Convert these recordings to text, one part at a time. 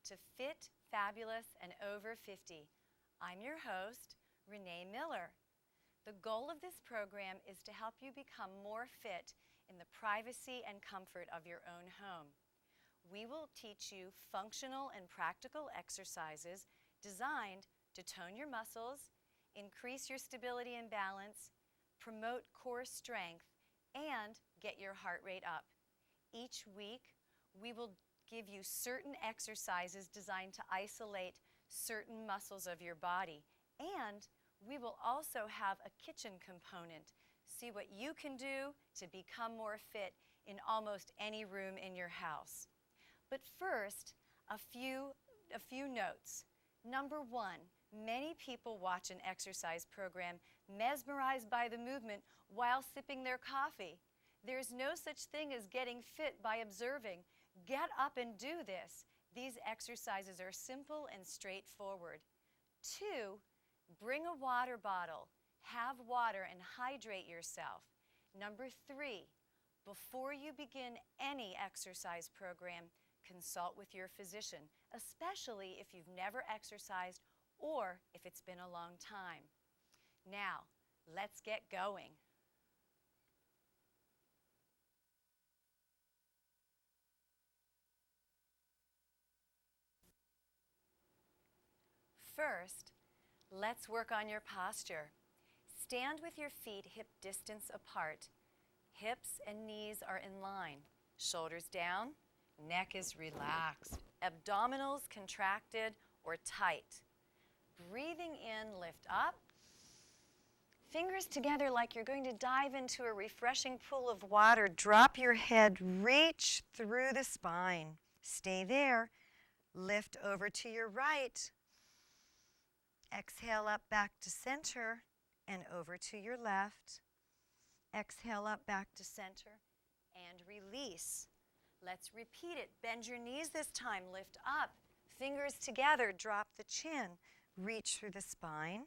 to Fit, Fabulous, and Over 50. I'm your host, Renee Miller. The goal of this program is to help you become more fit in the privacy and comfort of your own home. We will teach you functional and practical exercises designed to tone your muscles, increase your stability and balance, promote core strength, and get your heart rate up. Each week, we will give you certain exercises designed to isolate certain muscles of your body. And we will also have a kitchen component. See what you can do to become more fit in almost any room in your house. But first, a few notes. Number one, many people watch an exercise program mesmerized by the movement while sipping their coffee. There's no such thing as getting fit by observing. Get up and do this. These exercises are simple and straightforward. 2, bring a water bottle. Have water and hydrate yourself. Number 3, before you begin any exercise program, consult with your physician, especially if you've never exercised or if it's been a long time. Now, let's get going. First, let's work on your posture. Stand with your feet hip distance apart. Hips and knees are in line. Shoulders down, neck is relaxed. Abdominals contracted or tight. Breathing in, lift up. Fingers together like you're going to dive into a refreshing pool of water. Drop your head, reach through the spine. Stay there. Lift over to your right. Exhale up back to center and over to your left. Exhale up back to center and release. Let's repeat it. Bend your knees this time. Lift up. Fingers together. Drop the chin. Reach through the spine.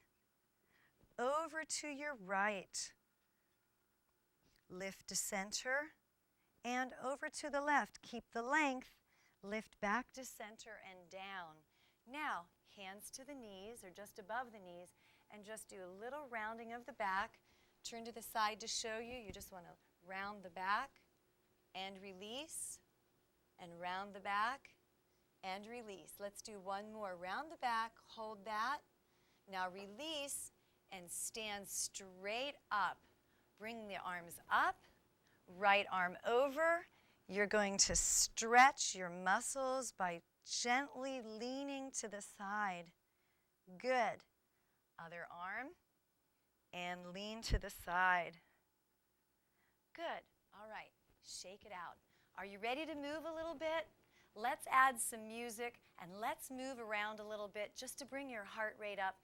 Over to your right. Lift to center and over to the left. Keep the length. Lift back to center and down. Now, hands to the knees or just above the knees, and just do a little rounding of the back. Turn to the side to show you. You just want to round the back and release, and round the back and release. Let's do one more. Round the back, hold that. Now release and stand straight up. Bring the arms up, right arm over. You're going to stretch your muscles by gently leaning to the side. Good. Other arm and lean to the side. Good. All right. Shake it out. Are you ready to move a little bit? Let's add some music and let's move around a little bit just to bring your heart rate up.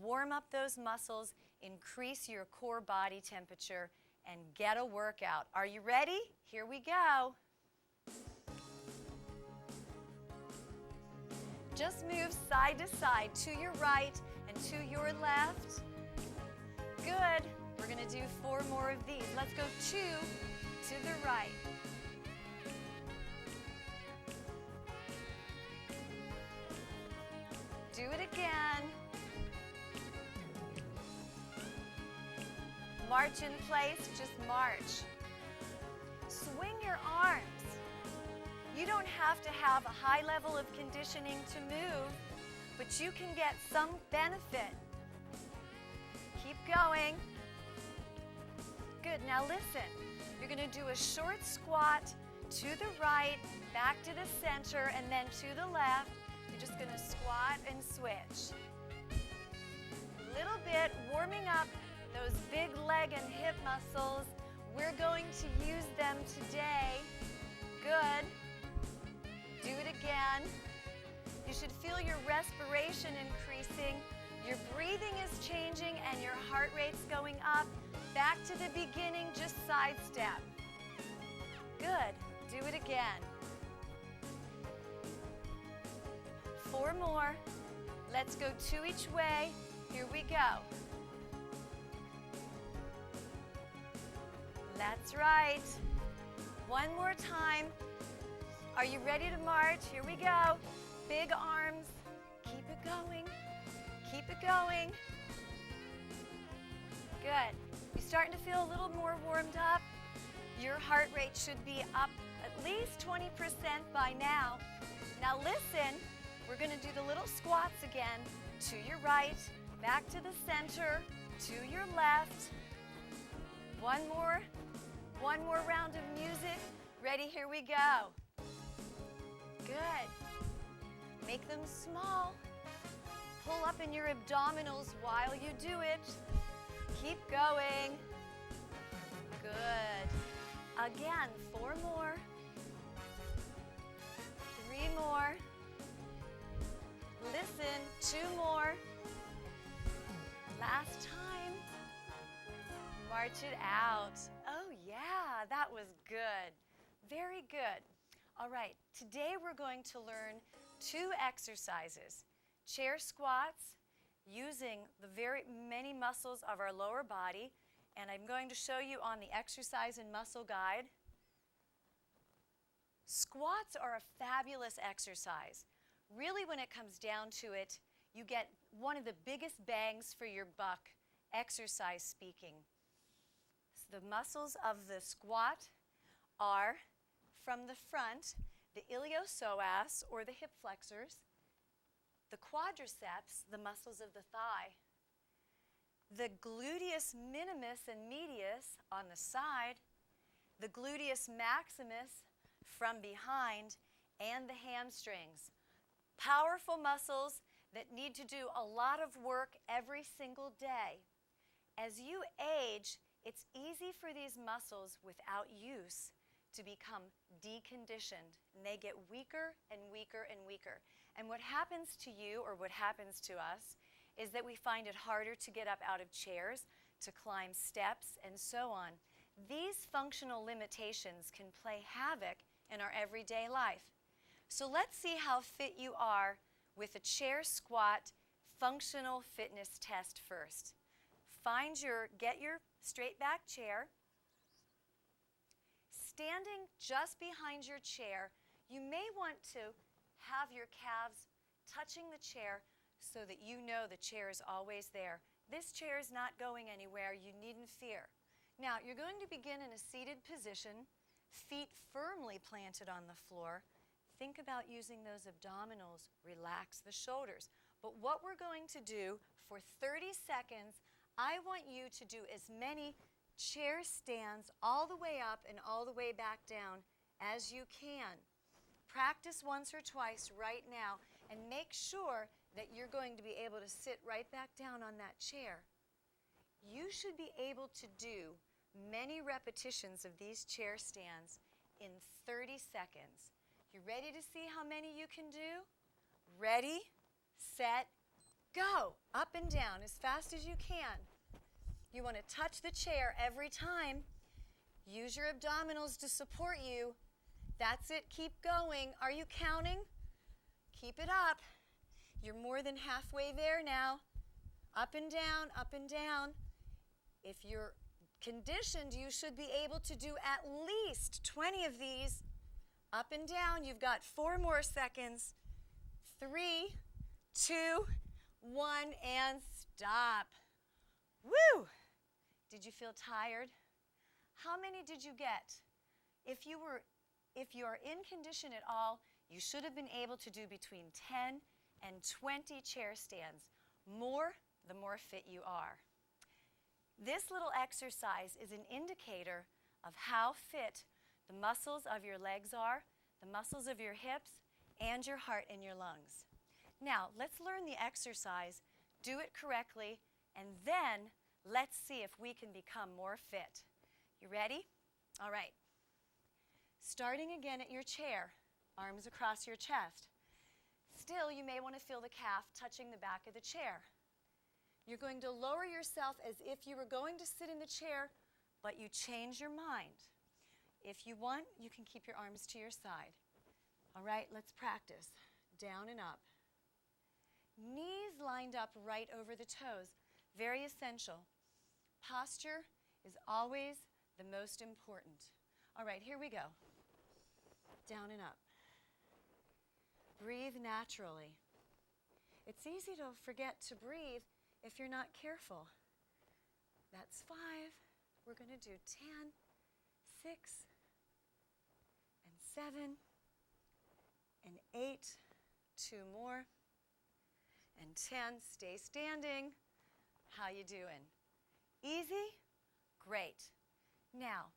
Warm up those muscles, increase your core body temperature, and get a workout. Are you ready? Here we go. Just move side to side, to your right and to your left. Good. We're going to do 4 more of these. Let's go 2 to the right. Do it again. March in place, just march. Swing your arms. You don't have to have a high level of conditioning to move, but you can get some benefit. Keep going. Good, now listen. You're going to do a short squat to the right, back to the center, and then to the left. You're just going to squat and switch. A little bit, warming up those big leg and hip muscles. We're going to use them today. Good. Do it again. You should feel your respiration increasing. Your breathing is changing and your heart rate's going up. Back to the beginning, just sidestep. Good. Do it again. 4 more. Let's go 2 each way. Here we go. That's right. 1 more time. Are you ready to march? Here we go. Big arms. Keep it going. Keep it going. Good. You're starting to feel a little more warmed up. Your heart rate should be up at least 20% by now. Now listen, we're going to do the little squats again. To your right, back to the center, to your left. One more round of music. Ready? Here we go. Good. Make them small. Pull up in your abdominals while you do it. Keep going. Good. Again, 4 more. 3 more. Listen, 2 more. Last time. March it out. Oh yeah, that was good. Very good. All right, today we're going to learn 2 exercises. Chair squats using the very many muscles of our lower body, and I'm going to show you on the exercise and muscle guide. Squats are a fabulous exercise. Really, when it comes down to it, you get one of the biggest bangs for your buck, exercise speaking. So the muscles of the squat are from the front, the iliopsoas, or the hip flexors, the quadriceps, the muscles of the thigh, the gluteus minimus and medius on the side, the gluteus maximus from behind, and the hamstrings. Powerful muscles that need to do a lot of work every single day. As you age, it's easy for these muscles without use to become deconditioned, and they get weaker and weaker and weaker. And what happens to you, or what happens to us, is that we find it harder to get up out of chairs, to climb steps, and so on. These functional limitations can play havoc in our everyday life. So let's see how fit you are with a chair squat functional fitness test first. Get your straight back chair. Standing just behind your chair, you may want to have your calves touching the chair so that you know the chair is always there. This chair is not going anywhere. You needn't fear. Now, you're going to begin in a seated position, feet firmly planted on the floor. Think about using those abdominals. Relax the shoulders. But what we're going to do for 30 seconds, I want you to do as many chair stands all the way up and all the way back down as you can. Practice once or twice right now and make sure that you're going to be able to sit right back down on that chair. You should be able to do many repetitions of these chair stands in 30 seconds. You ready to see how many you can do? Ready, set, go. Up and down as fast as you can. You want to touch the chair every time. Use your abdominals to support you. That's it. Keep going. Are you counting? Keep it up. You're more than halfway there now. Up and down, up and down. If you're conditioned, you should be able to do at least 20 of these. Up and down. You've got 4 more seconds. 3, 2, 1, and stop. Woo! Did you feel tired? How many did you get? If you are in condition at all, you should have been able to do between 10 and 20 chair stands. More, the more fit you are. This little exercise is an indicator of how fit the muscles of your legs are, the muscles of your hips, and your heart and your lungs. Now, let's learn the exercise, do it correctly, and then let's see if we can become more fit. You ready? All right. Starting again at your chair, arms across your chest. Still, you may want to feel the calf touching the back of the chair. You're going to lower yourself as if you were going to sit in the chair, but you change your mind. If you want, you can keep your arms to your side. All right, let's practice. Down and up. Knees lined up right over the toes. Very essential. Posture is always the most important. All right, here we go. Down and up. Breathe naturally. It's easy to forget to breathe if you're not careful. That's 5. We're going to do 10, 6, and 7, and 8. 2 more, and 10. Stay standing. How you doing? Easy? Great. Now,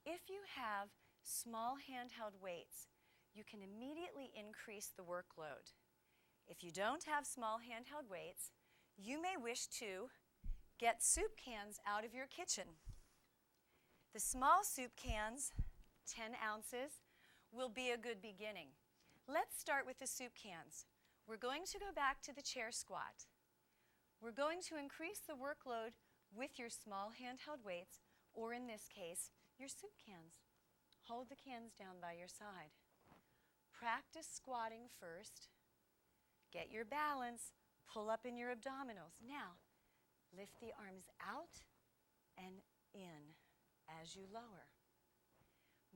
if you have small handheld weights, you can immediately increase the workload. If you don't have small handheld weights, you may wish to get soup cans out of your kitchen. The small soup cans, 10 ounces, will be a good beginning. Let's start with the soup cans. We're going to go back to the chair squat. We're going to increase the workload with your small handheld weights, or in this case, your soup cans. Hold the cans down by your side. Practice squatting first. Get your balance. Pull up in your abdominals. Now, lift the arms out and in as you lower.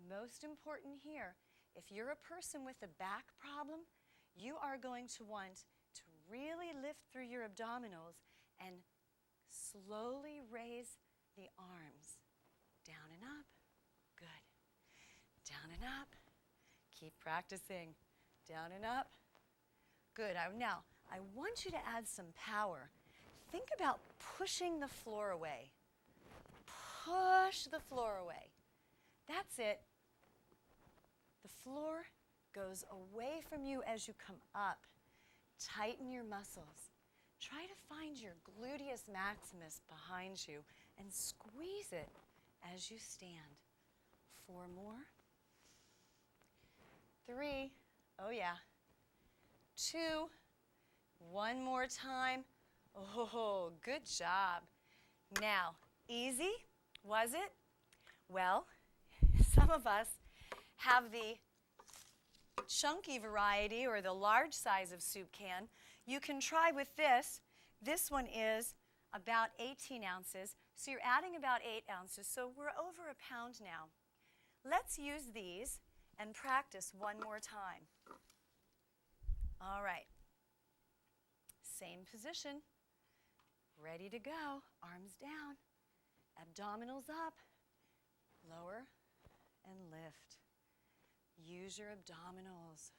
Most important here, if you're a person with a back problem, you are going to want to really lift through your abdominals and slowly raise the arms. Down and up. Good. Down and up. Keep practicing. Down and up. Good. Now, I want you to add some power. Think about pushing the floor away. Push the floor away. That's it. The floor goes away from you as you come up. Tighten your muscles. Try to find your gluteus maximus behind you and squeeze it as you stand. 4 more. 3. Oh yeah. 2. 1 more time. Oh, good job. Now, easy, was it? Well, some of us have the chunky variety or the large size of soup can. You can try with this. This one is about 18 ounces, so you're adding about 8 ounces, so we're over a pound now. Let's use these and practice one more time. All right. Same position. Ready to go. Arms down. Abdominals up. Lower and lift. Use your abdominals.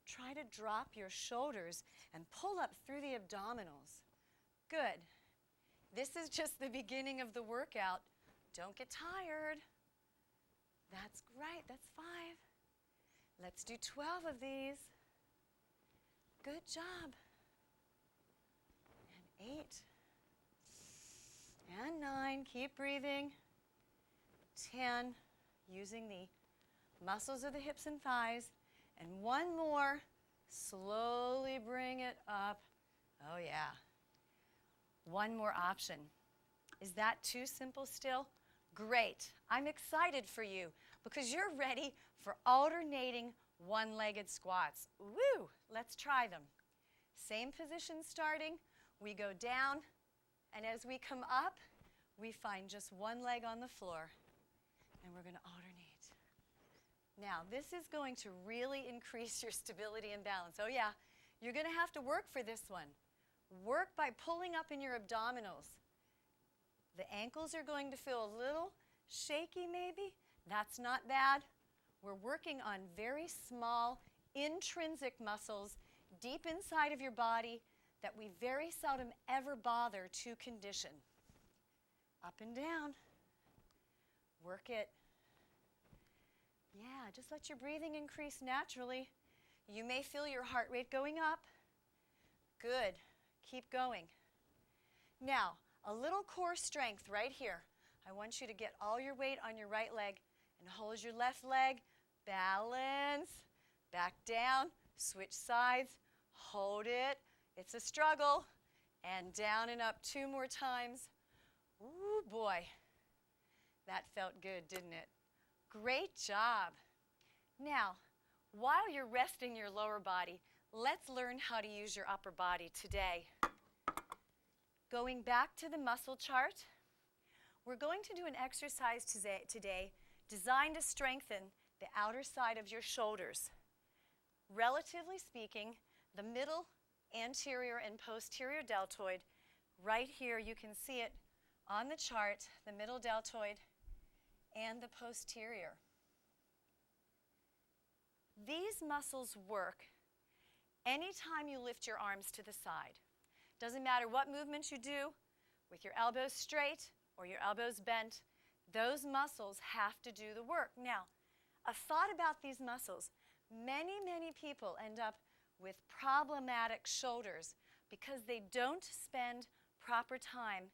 Try to drop your shoulders and pull up through the abdominals. Good. This is just the beginning of the workout. Don't get tired. That's right. That's 5. Let's do 12 of these. Good job. And 8. And 9. Keep breathing. 10. Using the muscles of the hips and thighs. And 1 more. Slowly bring it up. Oh, yeah. 1 more option. Is that too simple still? Great. I'm excited for you because you're ready for alternating one-legged squats. Woo! Let's try them. Same position starting. We go down, and as we come up, we find just one leg on the floor, and we're going to alternate. Now, this is going to really increase your stability and balance. Oh, yeah. You're going to have to work for this one. Work by pulling up in your abdominals. The ankles are going to feel a little shaky maybe. That's not bad. We're working on very small intrinsic muscles deep inside of your body that we very seldom ever bother to condition. Up and down. Work it. Yeah, just let your breathing increase naturally. You may feel your heart rate going up. Good. Keep going. Now, a little core strength right here. I want you to get all your weight on your right leg and hold your left leg. Balance. Back down. Switch sides. Hold it. It's a struggle. And down and up 2 more times. Ooh, boy. That felt good, didn't it? Great job. Now, while you're resting your lower body, let's learn how to use your upper body today. Going back to the muscle chart, we're going to do an exercise today designed to strengthen the outer side of your shoulders. Relatively speaking, the middle anterior and posterior deltoid, right here you can see it on the chart, the middle deltoid and the posterior. These muscles work anytime you lift your arms to the side. Doesn't matter what movement you do, with your elbows straight or your elbows bent, those muscles have to do the work. Now, a thought about these muscles. Many people end up with problematic shoulders because they don't spend proper time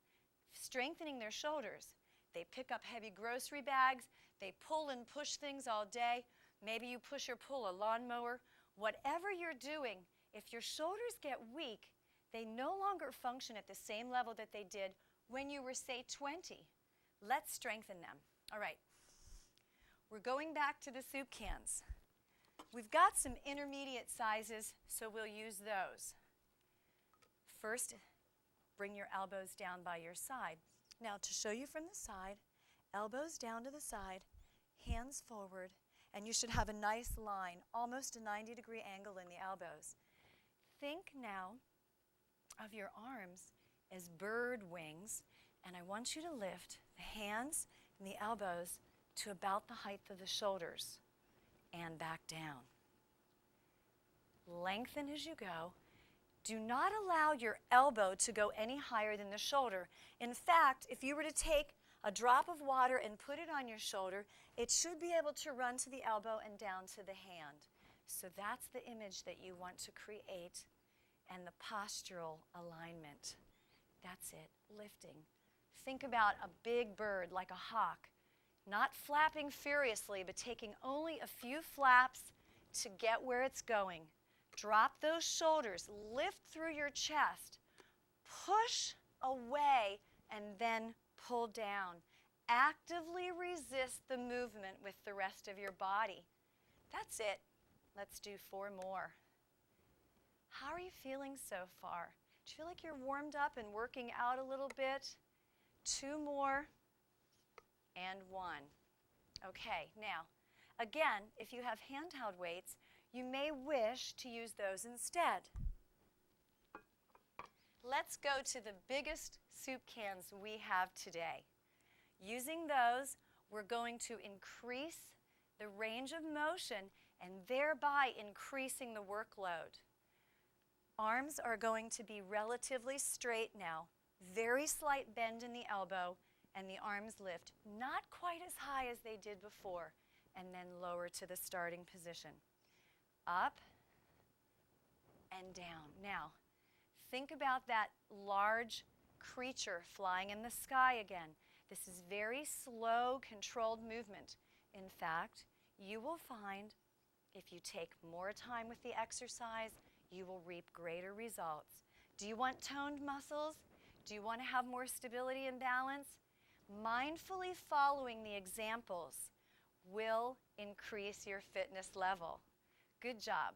strengthening their shoulders. They pick up heavy grocery bags, they pull and push things all day. Maybe you push or pull a lawnmower. Whatever you're doing, if your shoulders get weak, they no longer function at the same level that they did when you were, say, 20. Let's strengthen them. All right, we're going back to the soup cans. We've got some intermediate sizes, so we'll use those. First, bring your elbows down by your side. Now, to show you from the side, elbows down to the side, hands forward, and you should have a nice line, almost a 90-degree angle in the elbows. Think now of your arms as bird wings, and I want you to lift the hands and the elbows to about the height of the shoulders and back down. Lengthen as you go. Do not allow your elbow to go any higher than the shoulder. In fact, if you were to take a drop of water and put it on your shoulder, it should be able to run to the elbow and down to the hand. So that's the image that you want to create and the postural alignment. That's it, lifting. Think about a big bird like a hawk, not flapping furiously, but taking only a few flaps to get where it's going. Drop those shoulders, lift through your chest, push away, and then pull down. Actively resist the movement with the rest of your body. That's it. Let's do 4 more. How are you feeling so far? Do you feel like you're warmed up and working out a little bit? 2 more, and 1. Okay, now, again, if you have handheld weights, you may wish to use those instead. Let's go to the biggest soup cans we have today. Using those, we're going to increase the range of motion and thereby increasing the workload. Arms are going to be relatively straight now. Very slight bend in the elbow, and the arms lift not quite as high as they did before, and then lower to the starting position. Up and down. Now, think about that large creature flying in the sky again. This is very slow, controlled movement. In fact, you will find if you take more time with the exercise, you will reap greater results. Do you want toned muscles? Do you want to have more stability and balance? Mindfully following the examples will increase your fitness level. Good job.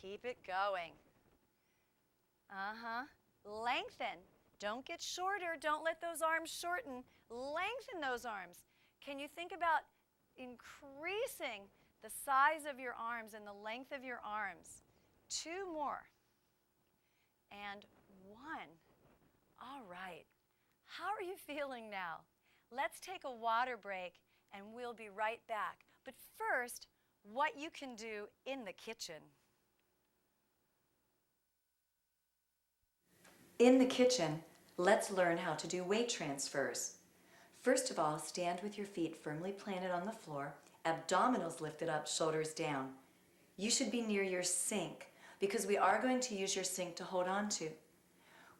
Keep it going. Lengthen. Don't get shorter. Don't let those arms shorten. Lengthen those arms. Can you think about increasing the size of your arms and the length of your arms? 2 more. And 1. All right. How are you feeling now? Let's take a water break and we'll be right back. But first, what you can do in the kitchen. In the kitchen, let's learn how to do weight transfers. First of all, stand with your feet firmly planted on the floor, abdominals lifted up, shoulders down. You should be near your sink because we are going to use your sink to hold on to.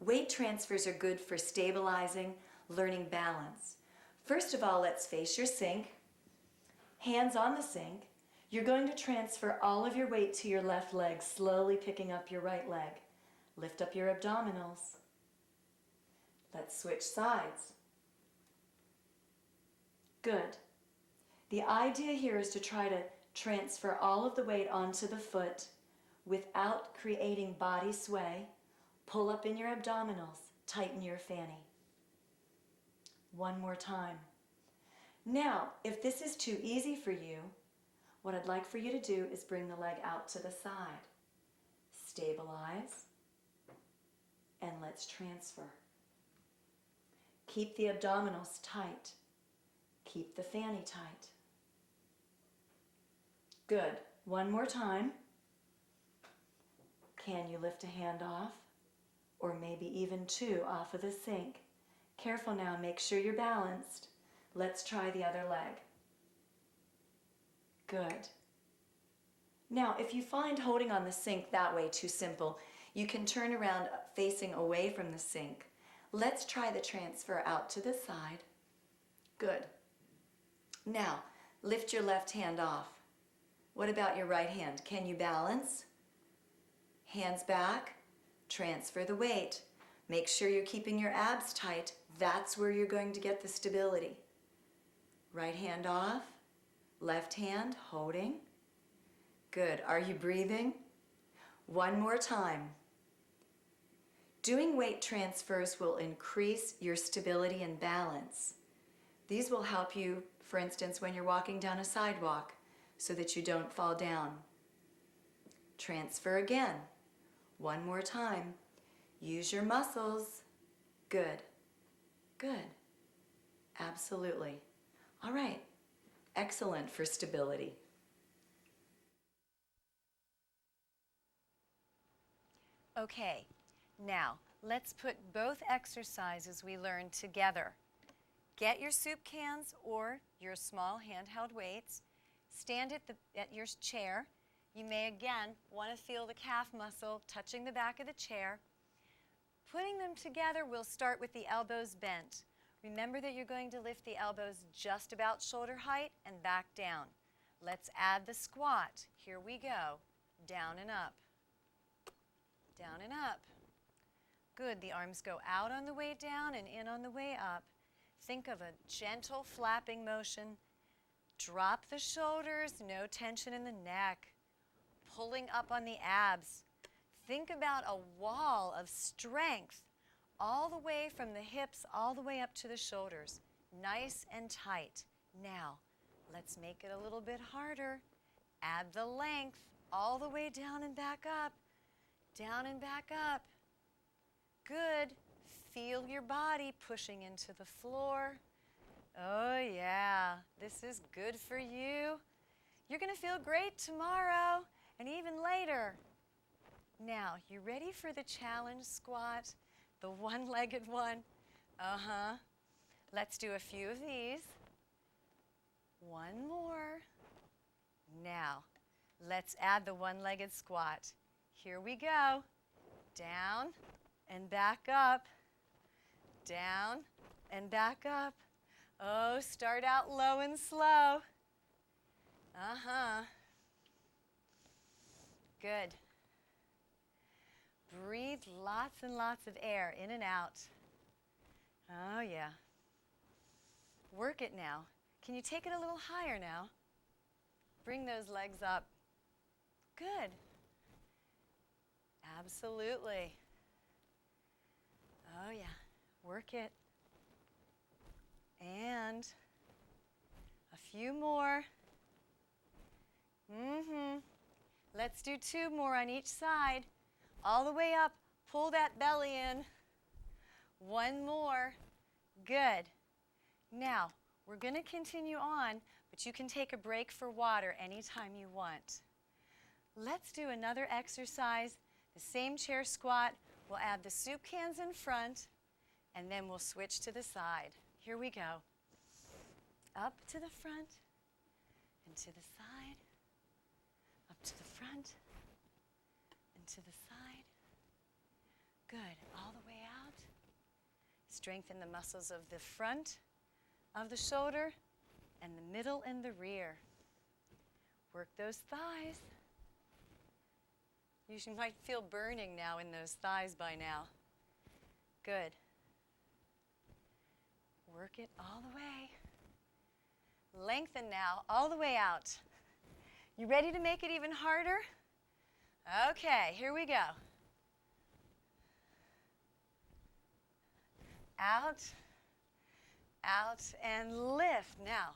Weight transfers are good for stabilizing, learning balance. First of all, let's face your sink, hands on the sink. You're going to transfer all of your weight to your left leg, slowly picking up your right leg. Lift up your abdominals. Let's switch sides. Good. The idea here is to try to transfer all of the weight onto the foot without creating body sway. Pull up in your abdominals, tighten your fanny. 1 more time. Now, if this is too easy for you, What I'd like for you to do is bring the leg out to the side. Stabilize, and let's transfer. Keep the abdominals tight. Keep the fanny tight. Good. One more time. Can you lift a hand off? Or maybe even two off of the sink. Careful now, make sure you're balanced. Let's try the other leg. Good. Now, if you find holding on the sink that way too simple, you can turn around facing away from the sink. Let's try the transfer out to the side. Good. Now, lift your left hand off. What about your right hand? Can you balance? Hands back. Transfer the weight. Make sure you're keeping your abs tight. That's where you're going to get the stability. Right hand off. Left hand holding. Good. Are you breathing? One more time. Doing weight transfers will increase your stability and balance. These will help you, for instance, when you're walking down a sidewalk so that you don't fall down. Transfer again. One more time. Use your muscles. Good. Good. Absolutely. All right. Excellent for stability. Okay, now let's put both exercises we learned together. Get your soup cans or your small handheld weights. Stand at your chair. You may again want to feel the calf muscle touching the back of the chair. Putting them together, we'll start with the elbows bent. Remember that you're going to lift the elbows just about shoulder height and back down. Let's add the squat. Here we go. Down and up. Down and up. Good. The arms go out on the way down and in on the way up. Think of a gentle flapping motion. Drop the shoulders, no tension in the neck. Pulling up on the abs. Think about a wall of strength all the way from the hips all the way up to the shoulders. Nice and tight. Now, let's make it a little bit harder. Add the length all the way down and back up. Down and back up. Good. Feel your body pushing into the floor. Oh yeah, this is good for you. You're going to feel great tomorrow and even later. Now, you ready for the challenge squat? The one-legged one? Let's do a few of these. One more. Now, let's add the one-legged squat. Here we go. Down and back up. Down and back up. Oh, start out low and slow. Good. Breathe lots and lots of air in and out. Oh, yeah. Work it now. Can you take it a little higher now? Bring those legs up. Good. Absolutely. Oh, yeah. Work it. And a few more. Let's do two more on each side. All the way up. Pull that belly in. One more. Good. Now, we're going to continue on, but you can take a break for water anytime you want. Let's do another exercise. The same chair squat. We'll add the soup cans in front, and then we'll switch to the side. Here we go. Up to the front, and to the side. Up to the front, and to the side. Good. All the way out. Strengthen the muscles of the front of the shoulder and the middle and the rear. Work those thighs. You might feel burning now in those thighs by now. Good. Work it all the way. Lengthen now, all the way out. You ready to make it even harder? Okay, here we go. Out, out, and lift. Now,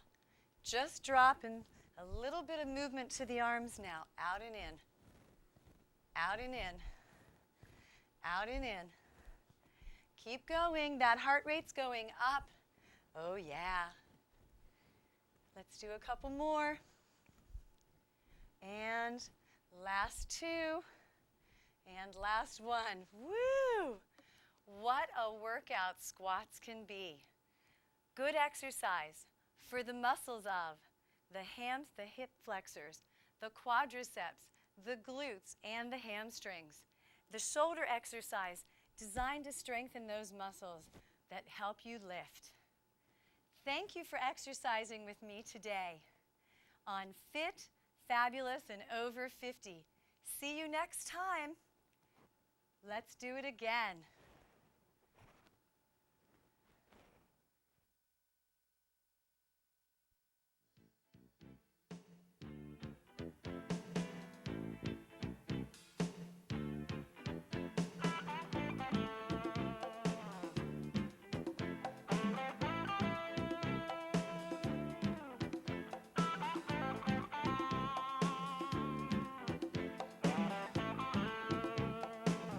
just drop and A little bit of movement to the arms now. Out and in. Out and in. Out and in. Keep going. That heart rate's going up. Oh, yeah. Let's do a couple more. And last two. And last one. Woo! What a workout squats can be. Good exercise for the muscles of the hams, the hip flexors, the quadriceps, the glutes, and the hamstrings. The shoulder exercise designed to strengthen those muscles that help you lift. Thank you for exercising with me today on Fit, Fabulous, and Over 50. See you next time. Let's do it again.